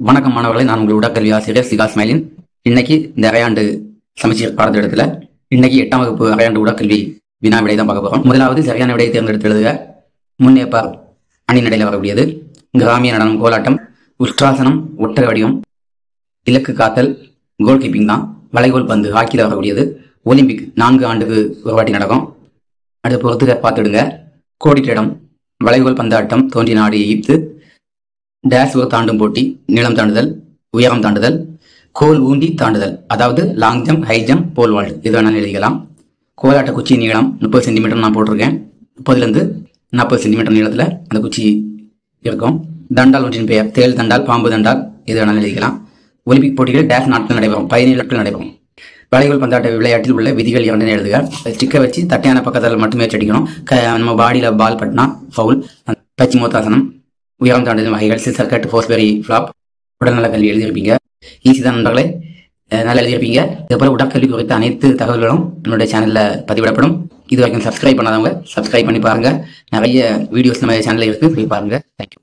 வணக்கம் மாணவர்களை, நான் உங்கள் உடற்கல்வி ஆசிரியர் சிகா ஸ்மைலின். இன்னைக்கு இந்த அரையாண்டு சமச்சீர் பாடத்திட்டத்தில் இன்னைக்கு 8ஆம் வகுப்பு அரையாண்டு உடற்கல்வி வினா விடை தான் பார்க்க போகிறோம். முதலாவது சரியான விடையை தேர்ந்தெடுத்து எழுதுக. முன்னேற்பார் அணி நடையில் வரக்கூடியது. கிராமிய நடனம், கோலாட்டம், உஷ்ட்ராசனம், ஒட்டக வடிவம், இலக்கு காத்தல், கோல் கீப்பிங் தான். வளைகோல் பந்து ஹாக்கியில் வரக்கூடியது. ஒலிம்பிக் 4 ஆண்டுக்கு ஒரு வாட்டி நடக்கும். அடுத்து பொறுத்துக்க பார்த்துடுங்க. கோடிட்டிடம் வளைகோல் பந்தாட்டம் தோன்றிய நாடு எகிப்து. டேஸ் ஒரு தாண்டும் போட்டி, நீளம் தாண்டுதல், உயரம் தாண்டுதல், கோல் ஊண்டி தாண்டுதல், அதாவது long jump, high jump, pole vault, இது வேணாலும் எழுதிக்கலாம். கோலாட்ட குச்சி நீளம் 30 சென்டிமீட்டர் நான் போட்டிருக்கேன். 30லேருந்து 40 சென்டிமீட்டர் நீளத்தில் அந்த குச்சி இருக்கும். தண்டால் ஒன்றின் பெயர் தேல் தண்டால், பாம்பு தண்டால், இது வேணாலும் எழுதிக்கலாம். ஒலிம்பிக் போட்டிகள் டேஸ் நாட்கள் நடைபெறும், 17 நாட்கள் நடைபெறும். வளைகோல் பந்தாட்ட விளையாட்டில் உள்ள விதிகள் இரண்டு எழுதுக. ஸ்டிக்கை வச்சு தட்டையான பக்கத்தில் மட்டுமே அடிக்கணும். நம்ம பாடியில் பால் பட்டினா ஃபவுல். பச்சிமோத்தாசனம், உயரம் தாண்டுதல் வகைகள், சிசர் கட், ஃபோஸ்பெரி ஃபிளாப், உடல்நல கல்வி எழுதியிருப்பீங்க. ஈஸி தான் நண்பர்களே, நல்லா எழுதியிருப்பீங்க. இதுபோல் உடற்கல்வி குறித்த அனைத்து தகவல்களும் என்னுடைய சேனலில் பதிவிடப்படும். இது வரைக்கும் சப்ஸ்கிரைப் பண்ணாதவங்க சப்ஸ்கிரைப் பண்ணி பாருங்கள். நிறைய வீடியோஸ் நம்ம சேனலில் இருக்குது, போய் பாருங்கள். தேங்க்யூ.